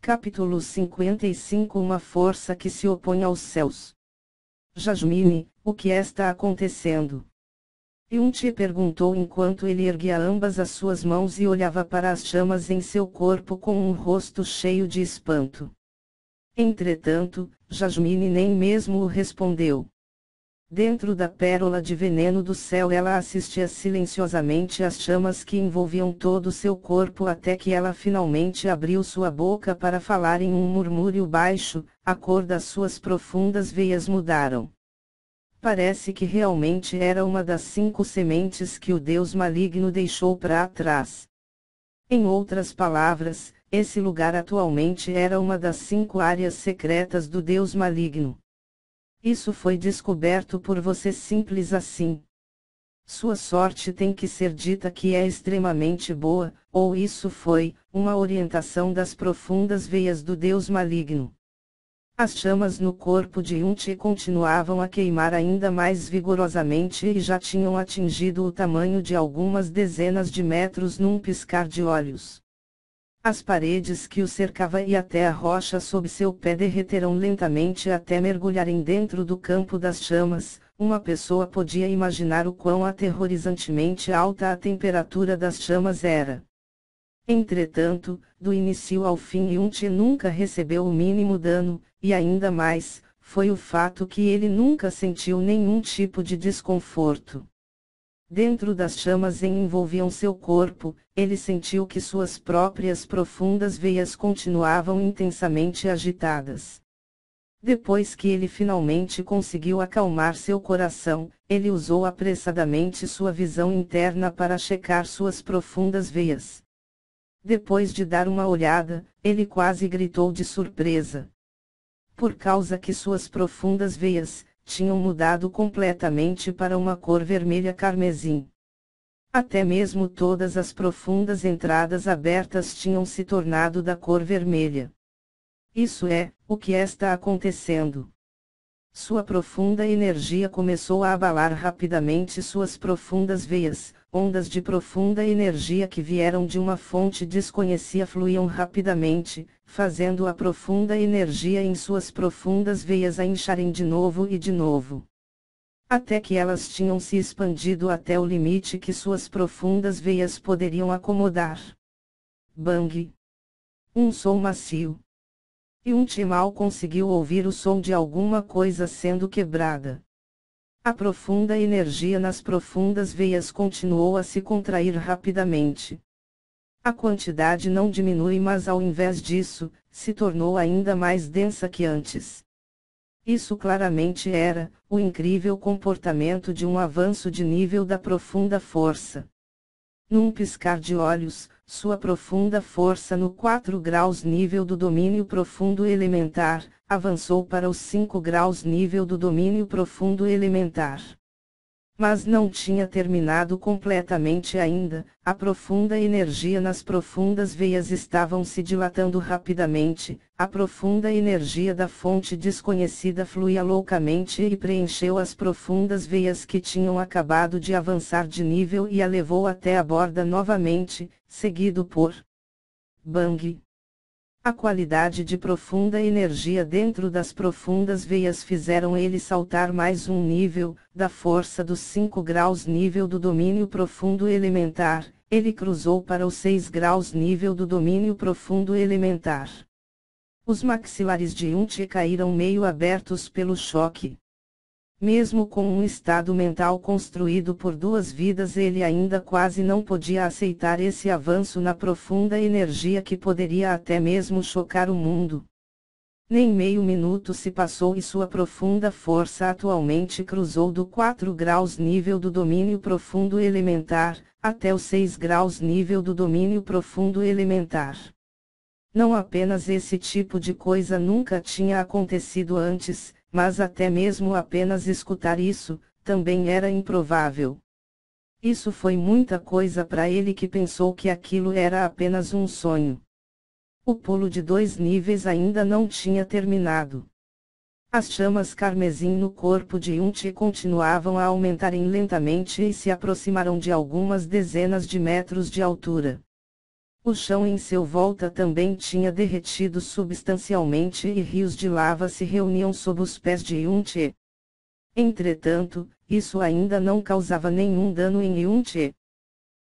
Capítulo 55 Uma força que se opõe aos céus. Jasmine, o que está acontecendo? Yunti perguntou enquanto ele erguia ambas as suas mãos e olhava para as chamas em seu corpo com um rosto cheio de espanto. Entretanto, Jasmine nem mesmo o respondeu. Dentro da pérola de veneno do céu ela assistia silenciosamente às chamas que envolviam todo o seu corpo até que ela finalmente abriu sua boca para falar em um murmúrio baixo. A cor das suas profundas veias mudaram. Parece que realmente era uma das 5 sementes que o deus maligno deixou para trás. Em outras palavras, esse lugar atualmente era uma das 5 áreas secretas do deus maligno. Isso foi descoberto por você simples assim. Sua sorte tem que ser dita que é extremamente boa, ou isso foi uma orientação das profundas veias do deus maligno. As chamas no corpo de Yunti continuavam a queimar ainda mais vigorosamente e já tinham atingido o tamanho de algumas dezenas de metros num piscar de olhos. As paredes que o cercavam e até a rocha sob seu pé derreteram lentamente até mergulharem dentro do campo das chamas. Uma pessoa podia imaginar o quão aterrorizantemente alta a temperatura das chamas era. Entretanto, do início ao fim Yunti nunca recebeu o mínimo dano, e ainda mais, foi o fato que ele nunca sentiu nenhum tipo de desconforto. Dentro das chamas envolviam seu corpo, ele sentiu que suas próprias profundas veias continuavam intensamente agitadas. Depois que ele finalmente conseguiu acalmar seu coração, ele usou apressadamente sua visão interna para checar suas profundas veias. Depois de dar uma olhada, ele quase gritou de surpresa. Por causa que suas profundas veias tinham mudado completamente para uma cor vermelha carmesim. Até mesmo todas as profundas entradas abertas tinham se tornado da cor vermelha. Isso é, o que está acontecendo. Sua profunda energia começou a abalar rapidamente suas profundas veias. Ondas de profunda energia que vieram de uma fonte desconhecida fluíam rapidamente, fazendo a profunda energia em suas profundas veias a incharem de novo e de novo. Até que elas tinham se expandido até o limite que suas profundas veias poderiam acomodar. Bang! Um som macio. Yunti mal conseguiu ouvir o som de alguma coisa sendo quebrada. A profunda energia nas profundas veias continuou a se contrair rapidamente. A quantidade não diminui, mas ao invés disso, se tornou ainda mais densa que antes. Isso claramente era o incrível comportamento de um avanço de nível da profunda força. Num piscar de olhos, sua profunda força no 4 graus nível do domínio profundo elementar, avançou para os 5 graus nível do domínio profundo elementar. Mas não tinha terminado completamente ainda. A profunda energia nas profundas veias estavam se dilatando rapidamente. A profunda energia da fonte desconhecida fluía loucamente e preencheu as profundas veias que tinham acabado de avançar de nível e a levou até a borda novamente, seguido por bang. A qualidade de profunda energia dentro das profundas veias fizeram ele saltar mais um nível, da força dos 5 graus nível do domínio profundo elementar, ele cruzou para os 6 graus nível do domínio profundo elementar. Os maxilares de Yunti caíram meio abertos pelo choque. Mesmo com um estado mental construído por 2 vidas, ele ainda quase não podia aceitar esse avanço na profunda energia que poderia até mesmo chocar o mundo. Nem meio minuto se passou e sua profunda força atualmente cruzou do 4 graus nível do domínio profundo elementar, até os 6 graus nível do domínio profundo elementar. Não apenas esse tipo de coisa nunca tinha acontecido antes, mas até mesmo apenas escutar isso, também era improvável. Isso foi muita coisa para ele, que pensou que aquilo era apenas um sonho. O pulo de 2 níveis ainda não tinha terminado. As chamas carmesim no corpo de Yunti continuavam a aumentarem lentamente e se aproximaram de algumas dezenas de metros de altura. O chão em seu volta também tinha derretido substancialmente e rios de lava se reuniam sob os pés de Yun-che. Entretanto, isso ainda não causava nenhum dano em Yun-che.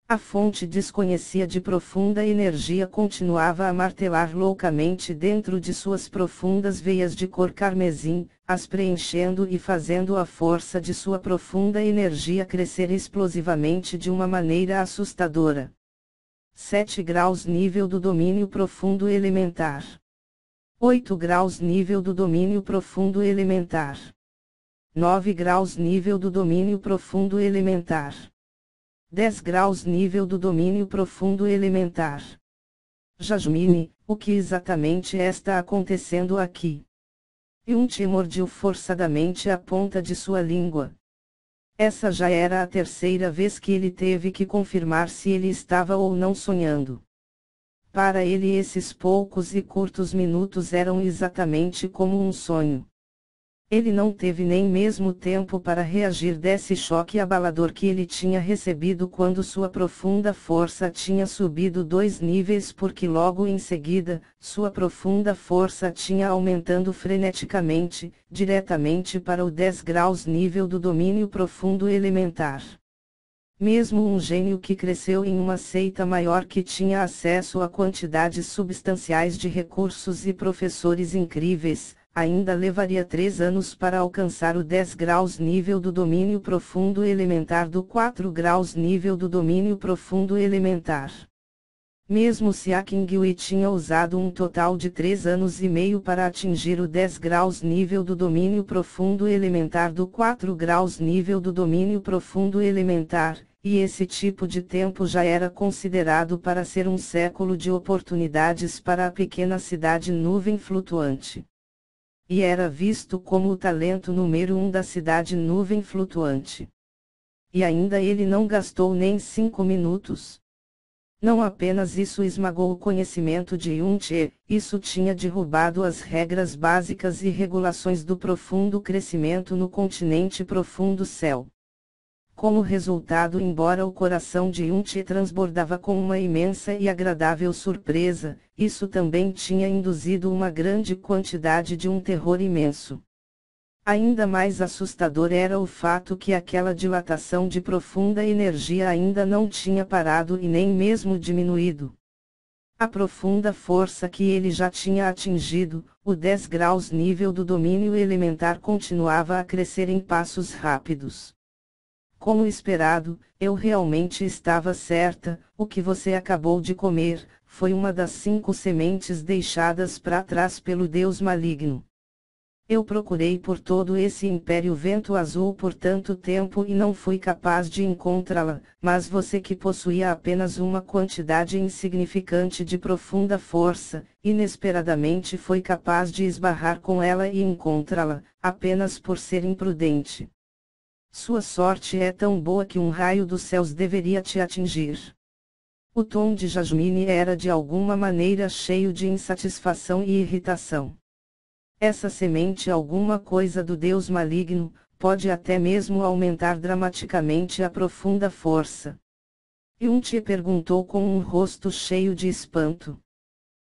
A fonte desconhecida de profunda energia continuava a martelar loucamente dentro de suas profundas veias de cor carmesim, as preenchendo e fazendo a força de sua profunda energia crescer explosivamente de uma maneira assustadora. 7 graus nível do domínio profundo elementar. 8 graus nível do domínio profundo elementar. 9 graus nível do domínio profundo elementar. 10 graus nível do domínio profundo elementar. Jasmine, o que exatamente está acontecendo aqui? Yun-che mordiu forçadamente a ponta de sua língua. Essa já era a terceira vez que ele teve que confirmar se ele estava ou não sonhando. Para ele esses poucos e curtos minutos eram exatamente como um sonho. Ele não teve nem mesmo tempo para reagir desse choque abalador que ele tinha recebido quando sua profunda força tinha subido 2 níveis, porque logo em seguida, sua profunda força tinha aumentando freneticamente, diretamente para o 10 graus nível do domínio profundo elementar. Mesmo um gênio que cresceu em uma seita maior que tinha acesso a quantidades substanciais de recursos e professores incríveis, ainda levaria 3 anos para alcançar o 10 graus nível do domínio profundo elementar do 4 graus nível do domínio profundo elementar. Mesmo se a Qingyue tinha usado um total de 3 anos e meio para atingir o 10 graus nível do domínio profundo elementar do 4 graus nível do domínio profundo elementar, e esse tipo de tempo já era considerado para ser um século de oportunidades para a pequena cidade nuvem flutuante. E era visto como o talento número 1 da cidade nuvem flutuante. E ainda ele não gastou nem 5 minutos. Não apenas isso esmagou o conhecimento de Yun-che, isso tinha derrubado as regras básicas e regulações do profundo crescimento no continente profundo céu. Como resultado, embora o coração de Yun-che transbordava com uma imensa e agradável surpresa, isso também tinha induzido uma grande quantidade de um terror imenso. Ainda mais assustador era o fato que aquela dilatação de profunda energia ainda não tinha parado e nem mesmo diminuído. A profunda força que ele já tinha atingido, o 10 graus nível do domínio elementar, continuava a crescer em passos rápidos. Como esperado, eu realmente estava certa, o que você acabou de comer, foi uma das 5 sementes deixadas para trás pelo Deus maligno. Eu procurei por todo esse Império Vento Azul por tanto tempo e não fui capaz de encontrá-la, mas você, que possuía apenas uma quantidade insignificante de profunda força, inesperadamente foi capaz de esbarrar com ela e encontrá-la, apenas por ser imprudente. Sua sorte é tão boa que um raio dos céus deveria te atingir. O tom de Jasmine era de alguma maneira cheio de insatisfação e irritação. Essa semente, alguma coisa do Deus maligno, pode até mesmo aumentar dramaticamente a profunda força. Yun-che perguntou com um rosto cheio de espanto.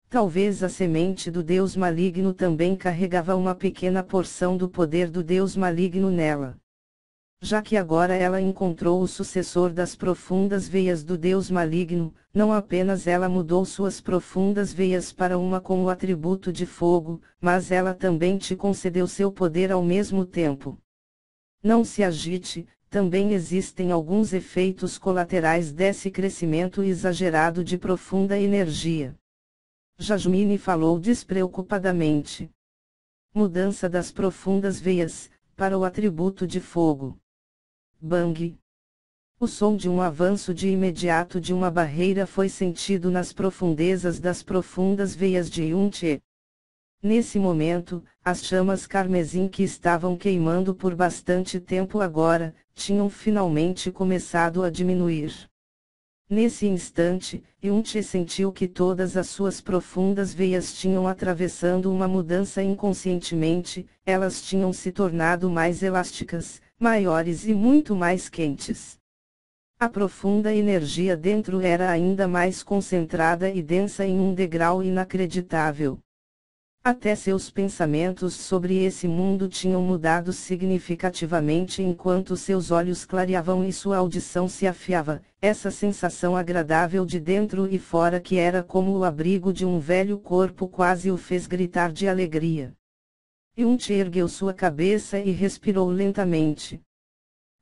Talvez a semente do Deus maligno também carregava uma pequena porção do poder do Deus maligno nela. Já que agora ela encontrou o sucessor das profundas veias do Deus maligno, não apenas ela mudou suas profundas veias para uma com o atributo de fogo, mas ela também te concedeu seu poder ao mesmo tempo. Não se agite, também existem alguns efeitos colaterais desse crescimento exagerado de profunda energia. Jasmine falou despreocupadamente. Mudança das profundas veias, para o atributo de fogo. Bang! O som de um avanço de imediato de uma barreira foi sentido nas profundezas das profundas veias de Yun-che. Nesse momento, as chamas carmesim que estavam queimando por bastante tempo agora, tinham finalmente começado a diminuir. Nesse instante, Yun-che sentiu que todas as suas profundas veias tinham atravessando uma mudança inconscientemente, elas tinham se tornado mais elásticas, maiores e muito mais quentes. A profunda energia dentro era ainda mais concentrada e densa em um degrau inacreditável. Até seus pensamentos sobre esse mundo tinham mudado significativamente enquanto seus olhos clareavam e sua audição se afiava, essa sensação agradável de dentro e fora que era como o abrigo de um velho corpo quase o fez gritar de alegria. Yunt ergueu sua cabeça e respirou lentamente.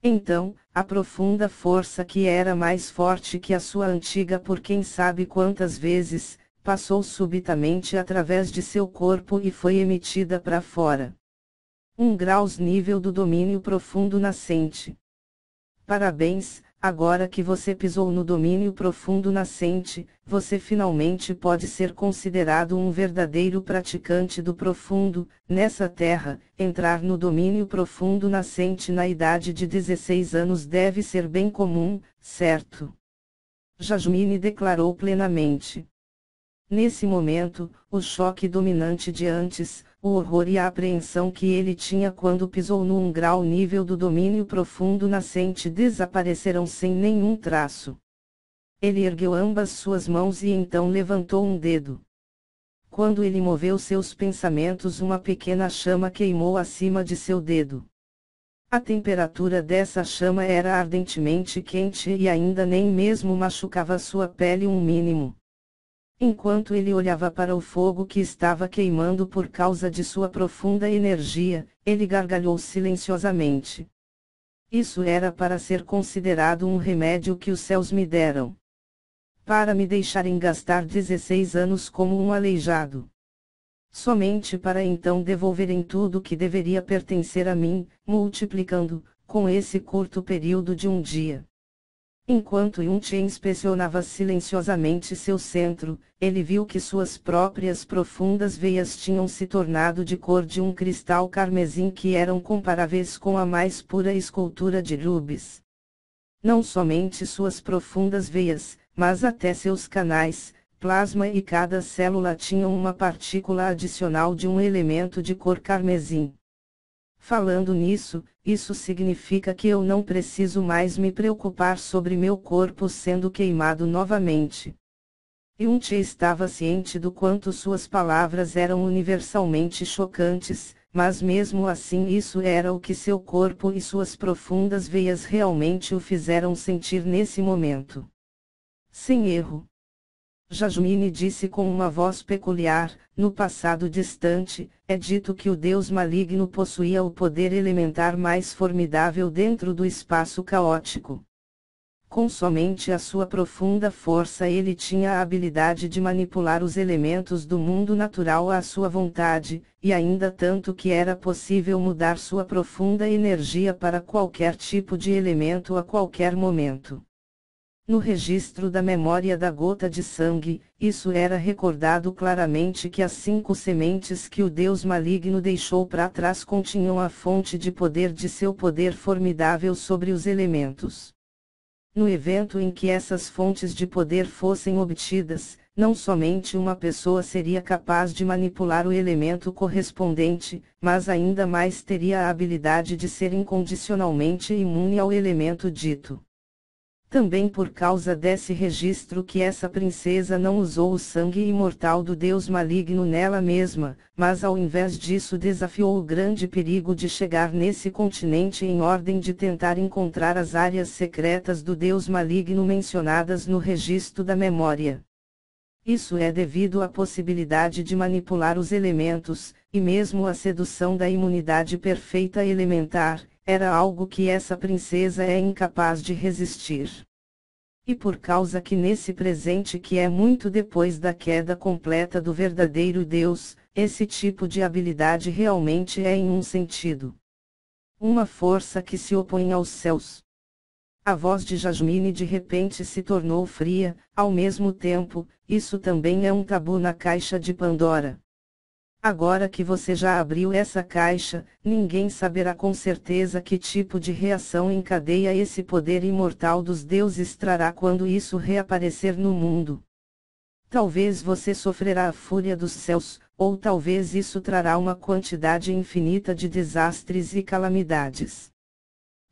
Então, a profunda força que era mais forte que a sua antiga por quem sabe quantas vezes, passou subitamente através de seu corpo e foi emitida para fora. 1 graus nível do domínio profundo nascente. Parabéns, agora que você pisou no domínio profundo nascente, você finalmente pode ser considerado um verdadeiro praticante do profundo, nessa terra. Entrar no domínio profundo nascente na idade de 16 anos deve ser bem comum, certo? Jasmine declarou plenamente. Nesse momento, o choque dominante de antes, o horror e a apreensão que ele tinha quando pisou no 1 grau nível do domínio profundo nascente desapareceram sem nenhum traço. Ele ergueu ambas suas mãos e então levantou um dedo. Quando ele moveu seus pensamentos, uma pequena chama queimou acima de seu dedo. A temperatura dessa chama era ardentemente quente e ainda nem mesmo machucava sua pele um mínimo. Enquanto ele olhava para o fogo que estava queimando por causa de sua profunda energia, ele gargalhou silenciosamente. Isso era para ser considerado um remédio que os céus me deram. Para me deixarem gastar 16 anos como um aleijado. Somente para então devolverem tudo que deveria pertencer a mim, multiplicando, com esse curto período de um dia. Enquanto Yunt inspecionava silenciosamente seu centro, ele viu que suas próprias profundas veias tinham se tornado de cor de um cristal carmesim que eram comparáveis com a mais pura escultura de rubis. Não somente suas profundas veias, mas até seus canais, plasma e cada célula tinham uma partícula adicional de um elemento de cor carmesim. Falando nisso, isso significa que eu não preciso mais me preocupar sobre meu corpo sendo queimado novamente. Yunt estava ciente do quanto suas palavras eram universalmente chocantes, mas mesmo assim isso era o que seu corpo e suas profundas veias realmente o fizeram sentir nesse momento. Sem erro. Jasmine disse com uma voz peculiar, no passado distante, é dito que o deus maligno possuía o poder elementar mais formidável dentro do espaço caótico. Com somente a sua profunda força ele tinha a habilidade de manipular os elementos do mundo natural à sua vontade, e ainda tanto que era possível mudar sua profunda energia para qualquer tipo de elemento a qualquer momento. No registro da memória da gota de sangue, isso era recordado claramente que as 5 sementes que o deus maligno deixou para trás continham a fonte de poder de seu poder formidável sobre os elementos. No evento em que essas fontes de poder fossem obtidas, não somente uma pessoa seria capaz de manipular o elemento correspondente, mas ainda mais teria a habilidade de ser incondicionalmente imune ao elemento dito. Também por causa desse registro que essa princesa não usou o sangue imortal do deus maligno nela mesma, mas ao invés disso desafiou o grande perigo de chegar nesse continente em ordem de tentar encontrar as áreas secretas do deus maligno mencionadas no registro da memória. Isso é devido à possibilidade de manipular os elementos, e mesmo a sedução da imunidade perfeita elementar, era algo que essa princesa é incapaz de resistir. E por causa que nesse presente que é muito depois da queda completa do verdadeiro Deus, esse tipo de habilidade realmente é em um sentido. Uma força que se opõe aos céus. A voz de Jasmine de repente se tornou fria, ao mesmo tempo, isso também é um tabu na caixa de Pandora. Agora que você já abriu essa caixa, ninguém saberá com certeza que tipo de reação em cadeia esse poder imortal dos deuses trará quando isso reaparecer no mundo. Talvez você sofrerá a fúria dos céus, ou talvez isso trará uma quantidade infinita de desastres e calamidades.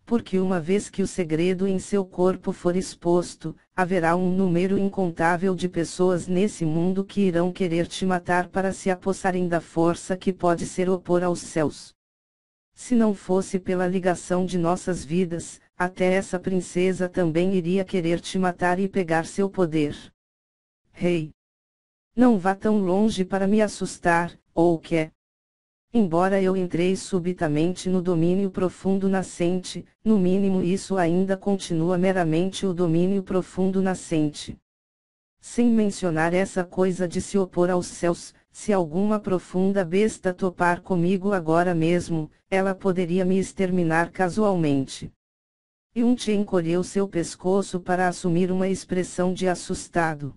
porque uma vez que o segredo em seu corpo for exposto, haverá um número incontável de pessoas nesse mundo que irão querer te matar para se apossarem da força que pode ser opor aos céus. Se não fosse pela ligação de nossas vidas, até essa princesa também iria querer te matar e pegar seu poder. Rei! Não vá tão longe para me assustar, ou o que é? Embora eu entrei subitamente no domínio profundo nascente, no mínimo isso ainda continua meramente o domínio profundo nascente. Sem mencionar essa coisa de se opor aos céus, se alguma profunda besta topar comigo agora mesmo, ela poderia me exterminar casualmente. Yun-Che encolheu seu pescoço para assumir uma expressão de assustado.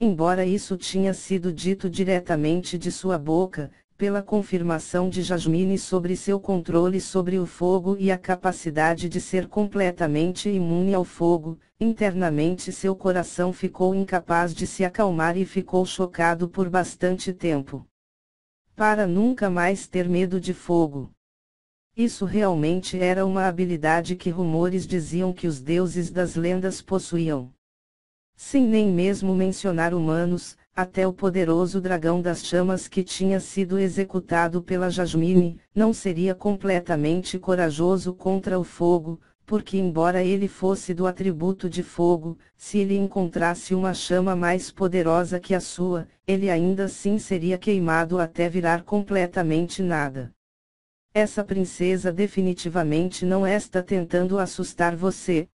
Embora isso tinha sido dito diretamente de sua boca, pela confirmação de Jasmine sobre seu controle sobre o fogo e a capacidade de ser completamente imune ao fogo, internamente seu coração ficou incapaz de se acalmar e ficou chocado por bastante tempo. Para nunca mais ter medo de fogo. Isso realmente era uma habilidade que rumores diziam que os deuses das lendas possuíam. Sem nem mesmo mencionar humanos, até o poderoso dragão das chamas que tinha sido executado pela Jasmine, não seria completamente corajoso contra o fogo, porque embora ele fosse do atributo de fogo, se ele encontrasse uma chama mais poderosa que a sua, ele ainda assim seria queimado até virar completamente nada. Essa princesa definitivamente não está tentando assustar você.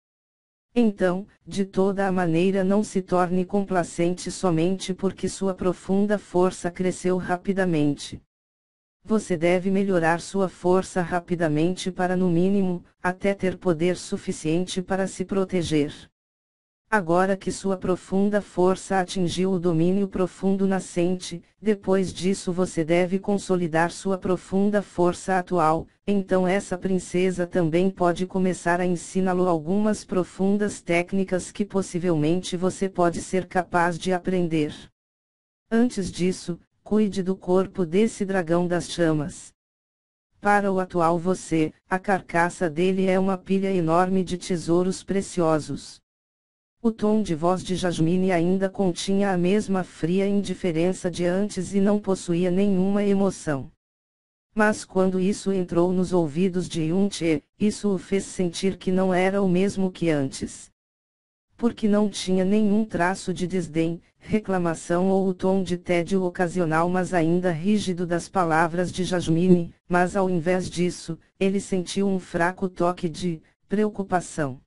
Então, de toda a maneira não se torne complacente somente porque sua profunda força cresceu rapidamente. Você deve melhorar sua força rapidamente para no mínimo, até ter poder suficiente para se proteger. Agora que sua profunda força atingiu o domínio profundo nascente, depois disso você deve consolidar sua profunda força atual, então essa princesa também pode começar a ensiná-lo algumas profundas técnicas que possivelmente você pode ser capaz de aprender. Antes disso, cuide do corpo desse dragão das chamas. Para o atual você, a carcaça dele é uma pilha enorme de tesouros preciosos. O tom de voz de Jasmine ainda continha a mesma fria indiferença de antes e não possuía nenhuma emoção. Mas quando isso entrou nos ouvidos de Yun-Che, isso o fez sentir que não era o mesmo que antes. Porque não tinha nenhum traço de desdém, reclamação ou o tom de tédio ocasional mas ainda rígido das palavras de Jasmine, mas ao invés disso, ele sentiu um fraco toque de preocupação.